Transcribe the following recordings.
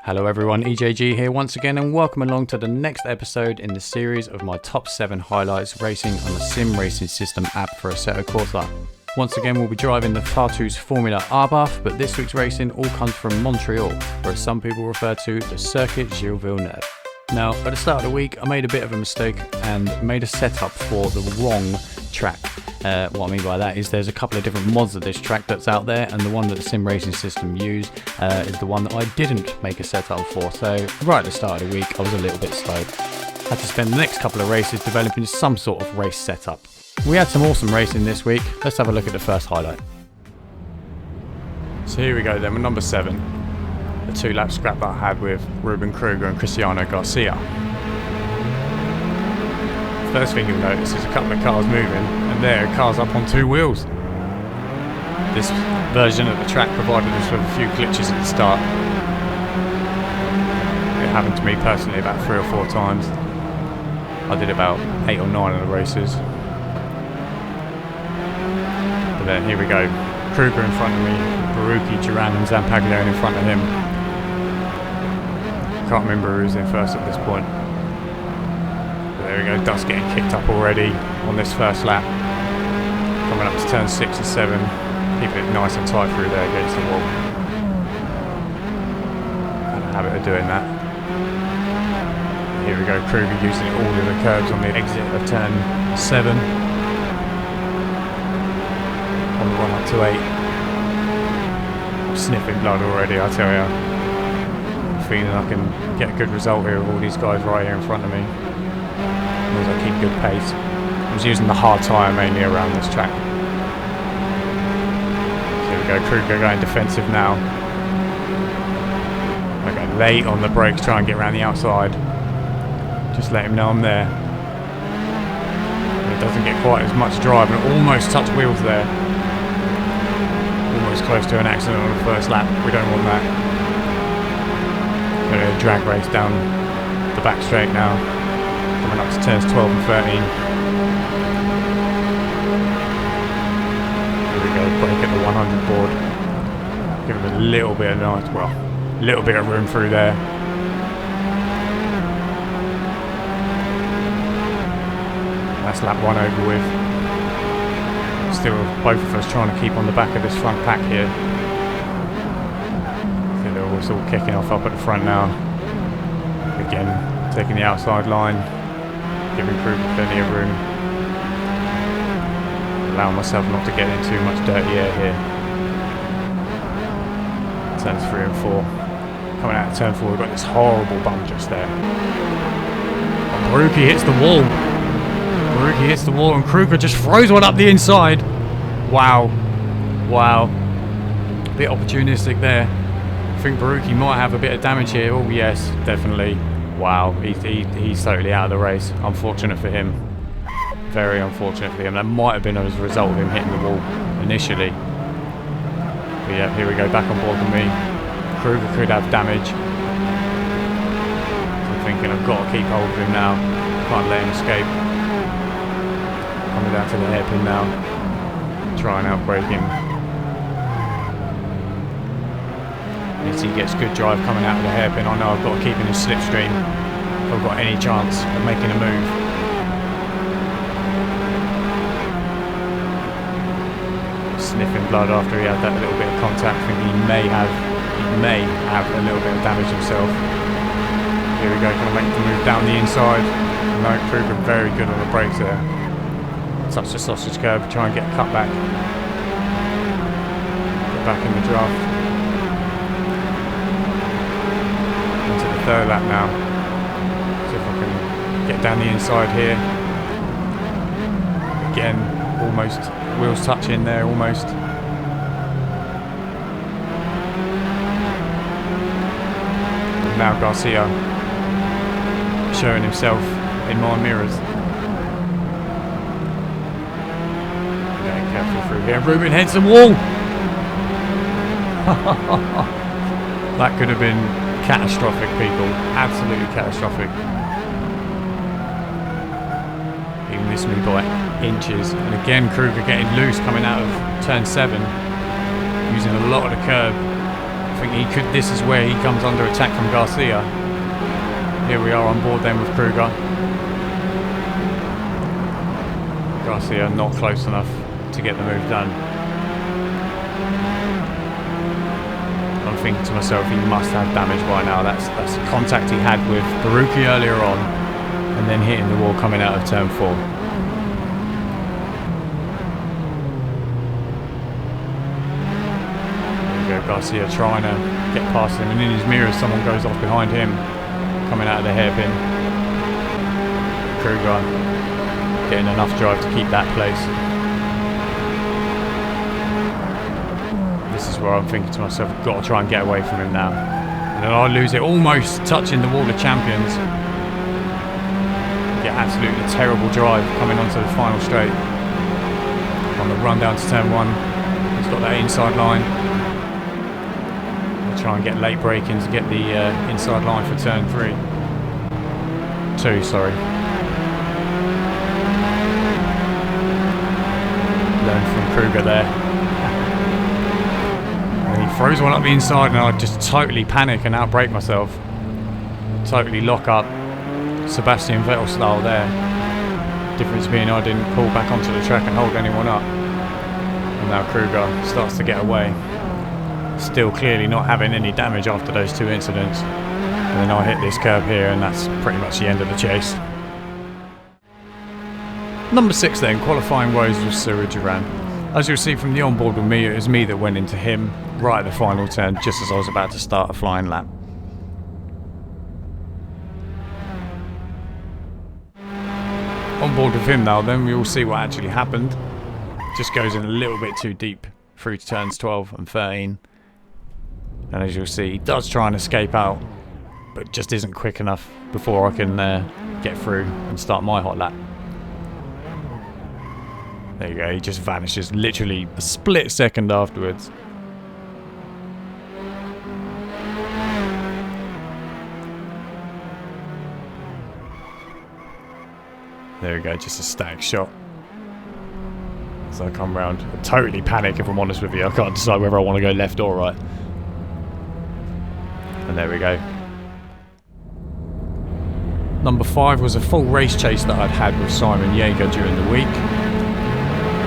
Hello everyone, EJG here once again, and welcome along to the next episode in the series of my top 7 highlights racing on the Sim Racing System app for Assetto Corsa. Once again we'll be driving the Tatuus Formula Abarth, but this week's racing all comes from Montreal, or as some people refer to, the Circuit Gilles Villeneuve. Now, at the start of the week I made a bit of a mistake and made a setup for the wrong track. What I mean by that is there's a couple of different mods of this track that's out there, and the one that the Sim Racing System use is the one that I didn't make a setup for. So right at the start of the week I was a little bit slow. I had to spend the next couple of races developing some sort of race setup. We had some awesome racing this week. Let's have a look at the first highlight. So here we go then, with number 7. The 2-lap scrap that I had with Ruben Kruger and Cristiano Garcia. First thing you'll notice is a couple of cars moving, and there, cars up on 2 wheels. This version of the track provided us with a few glitches at the start. It happened to me personally about 3 or 4 times. I did about 8 or 9 of the races. But then here we go. Kruger in front of me, Barucchi, Duran and Zampaglione in front of him. Can't remember who's in first at this point. There we go, dust getting kicked up already on this first lap. Coming up to turn 6 and 7, keeping it nice and tight through there against the wall. Had a habit of doing that. Here we go, Kruger using all of the curbs on the exit of turn 7. On the run up to 8. I'm sniffing blood already, I tell you. I'm feeling I can get a good result here with all these guys right here in front of me. As I keep good pace. I was using the hard tyre mainly around this track. So here we go, Kruger going defensive now. I go late on the brakes, try and get around the outside. Just let him know I'm there. It doesn't get quite as much drive, and almost touched wheels there. Almost close to an accident on the first lap. We don't want that. Going to drag race down the back straight now. Coming up to turns 12 and 13. Here we go, brake at the 100 board. Give him a little bit of nice, well, a little bit of room through there. That's lap 1 over with. Still both of us trying to keep on the back of this front pack here. So they're all kicking off up at the front now. Again, taking the outside line. Giving Kruger plenty of room. Allowing myself not to get in too much dirty air here. Turns 3 and 4. Coming out of turn 4, we've got this horrible bump just there. And Barucchi hits the wall. Barucchi hits the wall and Kruger just throws one up the inside. Wow. Wow. A bit opportunistic there. I think Barucchi might have a bit of damage here. Oh yes, definitely. Wow, he's totally out of the race. Unfortunate for him. Very unfortunate for him. That might have been as a result of him hitting the wall initially. But yeah, here we go, back on board with me. Kruger could have damage. So I'm thinking I've got to keep hold of him now. Can't let him escape. Coming down to the hairpin now. Try and outbrake him. As he gets good drive coming out of the hairpin, I know I've got to keep in his slipstream if I've got any chance of making a move. Sniffing blood after he had that little bit of contact. I think he may have a little bit of damage himself. Here we go, can I make the move down the inside? No, Kruger very good on the brakes there. Touch the sausage curb, try and get a cut back. Get back in the draft. Into the 3rd lap now. See if I can get down the inside here. Again, almost wheels touching there, almost. And now Garcia showing himself in my mirrors. Getting careful through here. Ruben hits the wall. That could have been catastrophic, people. Absolutely catastrophic. He missed me by inches. And again, Kruger getting loose coming out of turn 7. Using a lot of the curb. think he could. This is where he comes under attack from Garcia. Here we are on board then with Kruger. Garcia not close enough to get the move done. I'm thinking to myself, he must have damage by now. That's the contact he had with Baruki earlier on, and then hitting the wall coming out of turn 4. Garcia trying to get past him, and in his mirror someone goes off behind him coming out of the hairpin. Kruger getting enough drive to keep that place. This is where I'm thinking to myself, I've got to try and get away from him now, and then I lose it, almost touching the wall of champions. Get absolutely terrible drive coming onto the final straight on the run down to turn 1. He's got that inside line. Try and get late break-ins to get the inside line for turn 2, sorry. Learn from Kruger there. And he throws one up the inside, and I just totally panic and outbrake myself. Totally lock up Sebastian Vettel style there. Difference being I didn't pull back onto the track and hold anyone up. And now Kruger starts to get away. Still clearly not having any damage after those 2 incidents. And then I hit this curb here, and that's pretty much the end of the chase. Number 6 then, qualifying woes with Cyril Duran. As you'll see from the onboard with me, it was me that went into him right at the final turn, just as I was about to start a flying lap. On board with him now then, we will see what actually happened. Just goes in a little bit too deep through to turns 12 and 13. And as you'll see, he does try and escape out, but just isn't quick enough before I can get through and start my hot lap. There you go, he just vanishes literally a split second afterwards. There we go, just a static shot. So I come round. I totally panic if I'm honest with you. I can't decide whether I want to go left or right. And there we go. Number 5 was a full race chase that I'd had with Simon Jaeger during the week.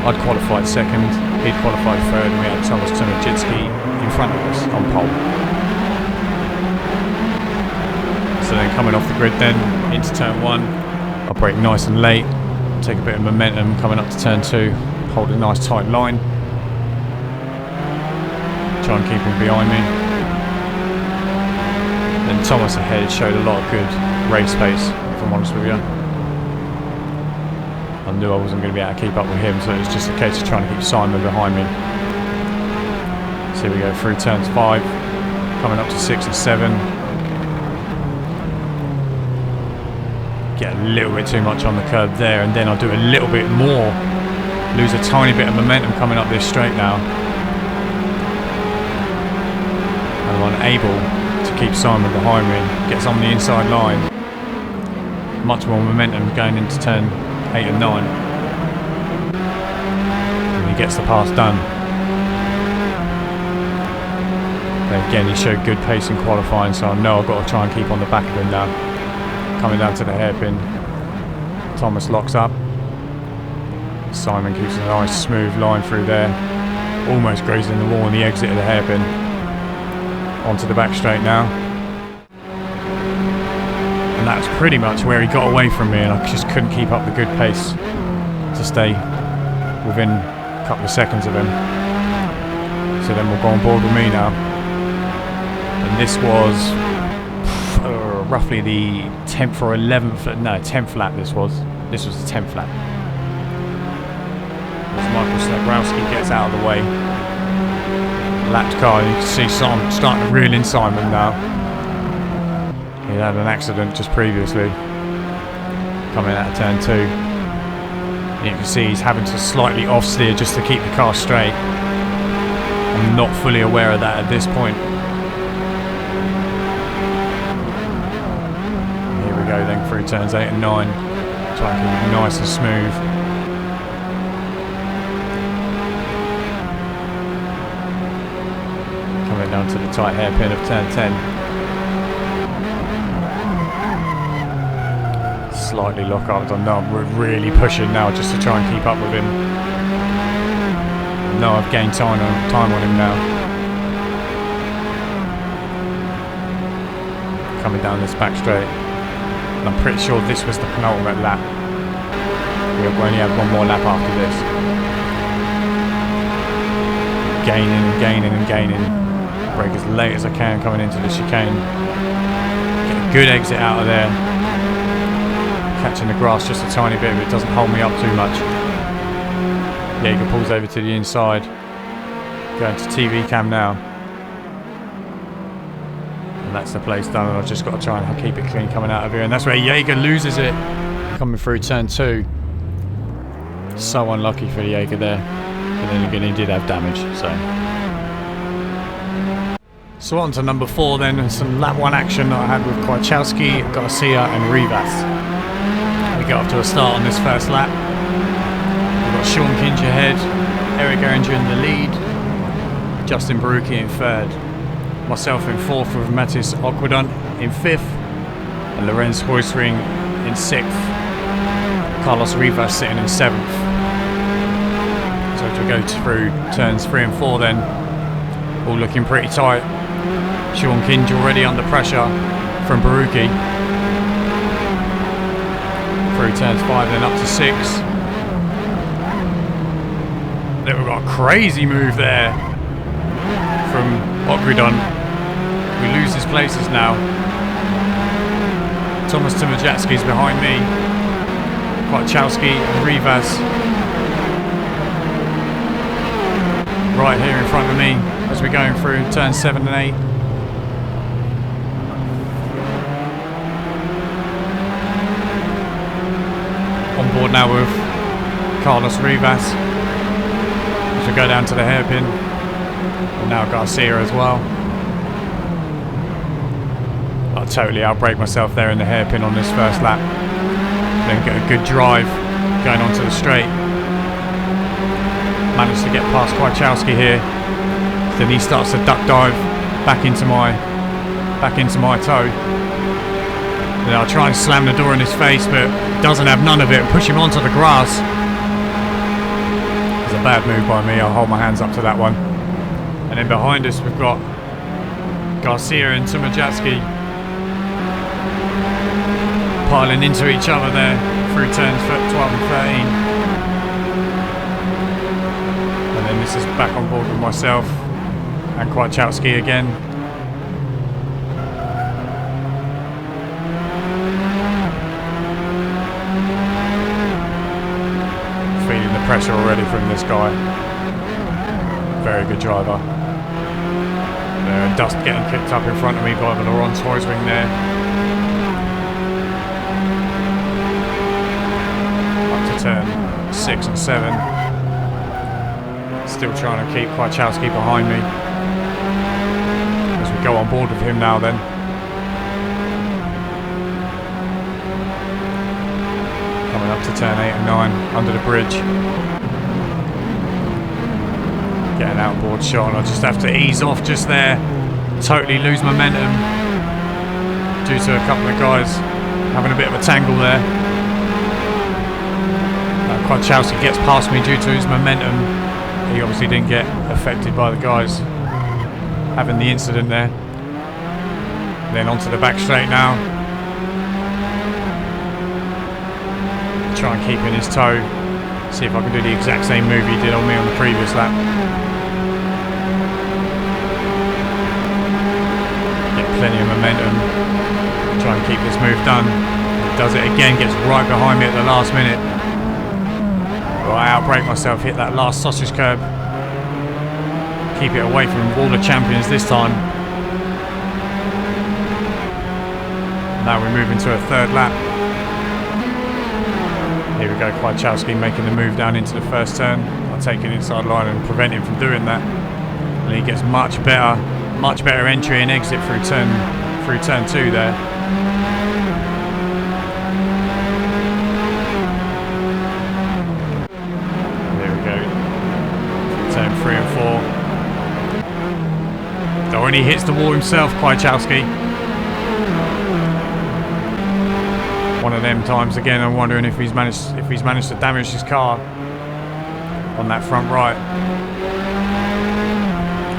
I'd qualified 2nd, he'd qualified 3rd, and we had Thomas Tomajitsky in front of us on pole. So then coming off the grid then, into turn 1, I brake nice and late, take a bit of momentum coming up to turn 2, hold a nice tight line, try and keep him behind me. Then Thomas ahead showed a lot of good race pace, if I'm honest with you. I knew I wasn't going to be able to keep up with him, so it was just a case of trying to keep Simon behind me. So here we go through turns 5, coming up to 6 and 7. Get a little bit too much on the curb there, and then I'll do a little bit more. Lose a tiny bit of momentum coming up this straight now. And I'm unable to keep Simon behind me. Gets on the inside line. Much more momentum going into turn 8 and 9. And he gets the pass done. Then again, he showed good pace in qualifying, so I know I've got to try and keep on the back of him now. Coming down to the hairpin. Thomas locks up. Simon keeps a nice smooth line through there. Almost grazing the wall on the exit of the hairpin. Onto the back straight now. And that's pretty much where he got away from me, and I just couldn't keep up the good pace to stay within a couple of seconds of him. So then we'll go on board with me now. And this was roughly the 10th or 11th, no, 10th lap this was. This was the 10th lap. As Michael Slegrowski gets out of the way. Lapped car, you can see Simon starting to reel in Simon now. He had an accident just previously, coming out of turn 2. And you can see he's having to slightly off steer just to keep the car straight. I'm not fully aware of that at this point. Here we go then through turns 8 and 9. Try and keep it nice and smooth. down to the tight hairpin of turn 10. Slightly lock up. I know we're really pushing now just to try and keep up with him. I know I've gained time on him now. Coming down this back straight. And I'm pretty sure this was the penultimate lap. We only have one more lap after this. Gaining and gaining and gaining. Brake as late as I can coming into the chicane. Get a good exit out of there. Catching the grass just a tiny bit, but it doesn't hold me up too much. Jaeger pulls over to the inside. Going to TV cam now. And that's the place done, and I've just got to try and keep it clean coming out of here. And that's where Jaeger loses it. Coming through turn 2. So unlucky for Jaeger there. But then again, he did have damage, so on to number 4 then, and some lap 1 action that I had with Kwiatkowski, Garcia and Rivas. We get off to a start on this first lap. We've got Sean Kinge ahead, Eric Erringer in the lead, Justin Barucki in 3rd, myself in 4th with Mathis Aquidon in 5th, and Lorenz Heusring in 6th, Carlos Rivas sitting in 7th. So as we go through turns 3 and 4 then, all looking pretty tight. Sean Kinge already under pressure from Barucki. Through turns 5 then up to 6. Then we've got a crazy move there from Ogridon. We lose his places now. Thomas Tomaszewski's behind me. Kwiatkowski and Rivas right here in front of me as we're going through turns 7 and 8. On board now with Carlos Rivas as we go down to the hairpin, and now Garcia as well. I totally outbrake myself there in the hairpin on this first lap. Then get a good drive going onto the straight. Managed to get past Kwiatkowski here. Then he starts to duck dive back into my toe. Then I'll try and slam the door in his face, but doesn't have none of it, and push him onto the grass. It's a bad move by me. I'll hold my hands up to that one. And then behind us we've got Garcia and Tomaszewski piling into each other there through turns 12 and 13. And then this is back on board with myself and Kwiatkowski again. Feeling the pressure already from this guy. Very good driver. Dust getting kicked up in front of me by the Lorenz Heusring there. Up to turn 6 and 7. Still trying to keep Kwiatkowski behind me as we go on board with him now then. Coming up to turn 8 and 9 under the bridge. Get an outboard shot, and I just have to ease off just there. Totally lose momentum due to a couple of guys having a bit of a tangle there. Kwiatkowski gets past me due to his momentum. He obviously didn't get affected by the guys having the incident there. Then onto the back straight now. Try and keep in his toe. See if I can do the exact same move he did on me on the previous lap. Get plenty of momentum. Try and keep this move done. Does it again, gets right behind me at the last minute. Well, I outbrake myself, hit that last sausage curb. Keep it away from all the champions this time. Now we move into a third lap. Here we go, Kwiatkowski making the move down into the first turn. I'll take an inside line and prevent him from doing that. And he gets much better entry and exit through turn 2 there. There we go. Turn 3 and 4. Oh, and he hits the wall himself, Kwiatkowski. One of them times again. I'm wondering if he's managed to damage his car on that front right.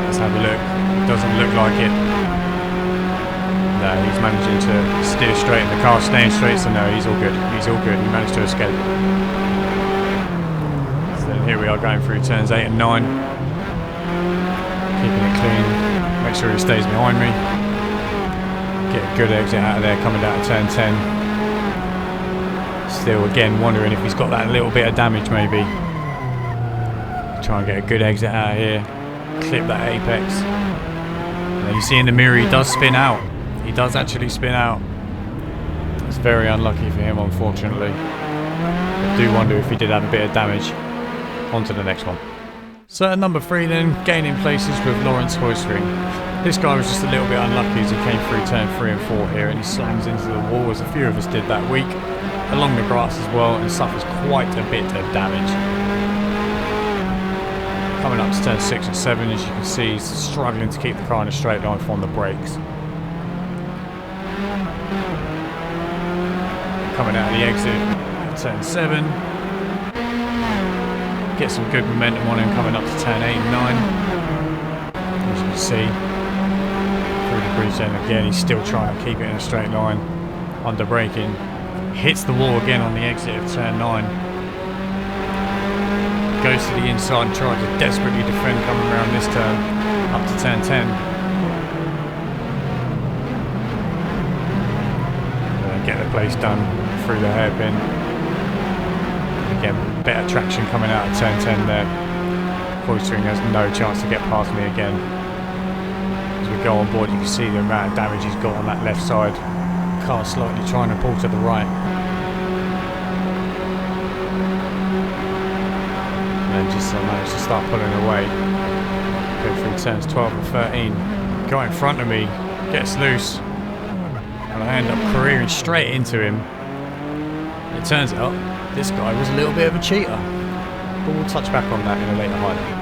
Let's have a look. It doesn't look like it. No, he's managing to steer straight and the car's staying straight, so no, he's all good. He's all good. He managed to escape. So then here we are going through turns 8 and 9. Keeping it clean. Make sure he stays behind me. Get a good exit out of there coming down to turn 10. Still, again, wondering if he's got that little bit of damage maybe. Try and get a good exit out of here. Clip that apex. And you see in the mirror he does spin out. He does actually spin out. It's very unlucky for him, unfortunately. I do wonder if he did have a bit of damage. On to the next one. So at number 3 then, gaining places with Lawrence Hoistring. This guy was just a little bit unlucky as he came through turn 3 and 4 here, and he slams into the wall as a few of us did that week. Along the grass as well, and suffers quite a bit of damage. Coming up to turn 6 and 7, as you can see, he's struggling to keep the car in a straight line from the brakes. Coming out of the exit at turn 7. Get some good momentum on him coming up to turn 8 and 9. As you can see, through the bridge then again, he's still trying to keep it in a straight line. Under braking. Hits the wall again on the exit of turn 9. Goes to the inside and tries to desperately defend coming around this turn up to turn 10. Get the place done through the hairpin. Again, better traction coming out of turn 10 there. Hoistring has no chance to get past me again. As we go on board, you can see the amount of damage he's got on that left side. Car slightly trying to pull to the right. And just managed to start pulling away. Go through turns 12 and 13. Guy in front of me gets loose. And I end up careering straight into him. And it turns out this guy was a little bit of a cheater. But we'll touch back on that in a later highlight.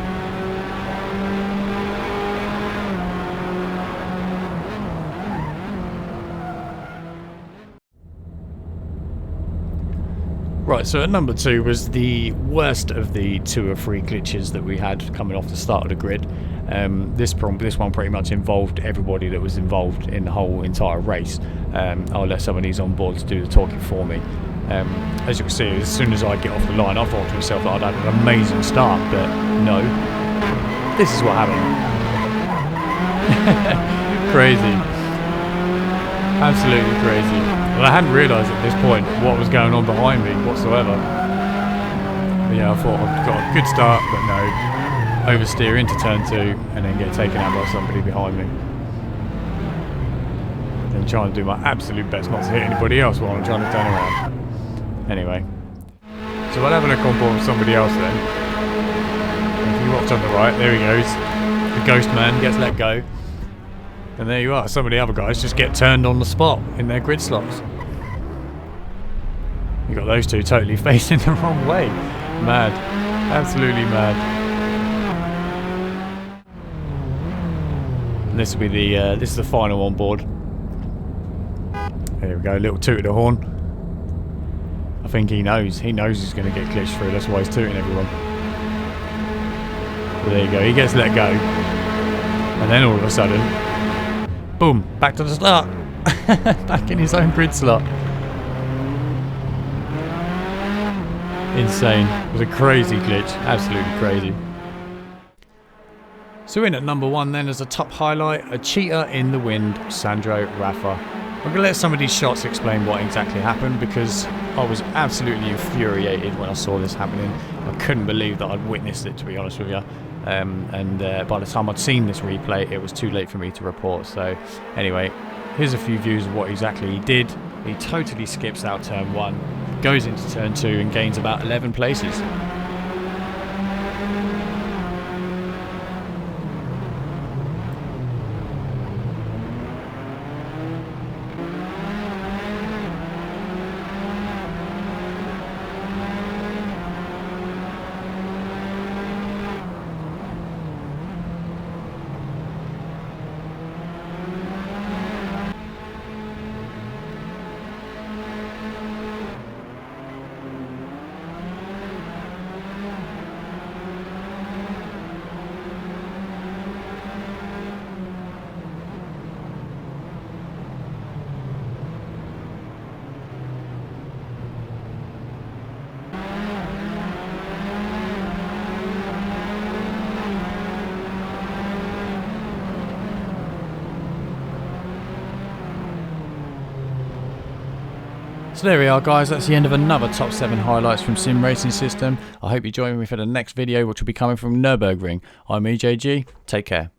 Right, so at number 2 was the worst of the 2 or 3 glitches that we had coming off the start of the grid. This one pretty much involved everybody that was involved in the whole entire race. I'll let some of these on board to do the talking for me. As you can see, as soon as I get off the line, I thought to myself that I'd had an amazing start, but no. This is what happened. Crazy. Absolutely crazy. Well, I hadn't realised at this point what was going on behind me whatsoever. But yeah, I thought I'd got a good start, but no. Oversteer into turn 2 and then get taken out by somebody behind me. Then trying to do my absolute best not to hit anybody else while I'm trying to turn around. Anyway. So I'll have a look on board with somebody else then. If you watch on the right, there he goes. The ghost man gets let go. And there you are, some of the other guys just get turned on the spot in their grid slots. You got those two totally facing the wrong way. Mad. Absolutely mad. And this will be the this is the final on board. There we go, a little toot of the horn. I think he knows he's going to get glitched through, that's why he's tooting everyone. But there you go, he gets let go. And then all of a sudden, boom, back to the start. Back in his own grid slot. Insane. It was a crazy glitch. Absolutely crazy. So in at number 1 then as a top highlight, a cheater in the wind, Sandro Raffa. I'm going to let some of these shots explain what exactly happened because I was absolutely infuriated when I saw this happening. I couldn't believe that I'd witnessed it, to be honest with you. And by the time I'd seen this replay, it was too late for me to report. So anyway, here's a few views of what exactly he did. He totally skips out turn 1, goes into turn 2 and gains about 11 places. So there we are guys, that's the end of another top 7 highlights from Sim Racing System. I hope you join me for the next video, which will be coming from Nürburgring. I'm EJG, take care.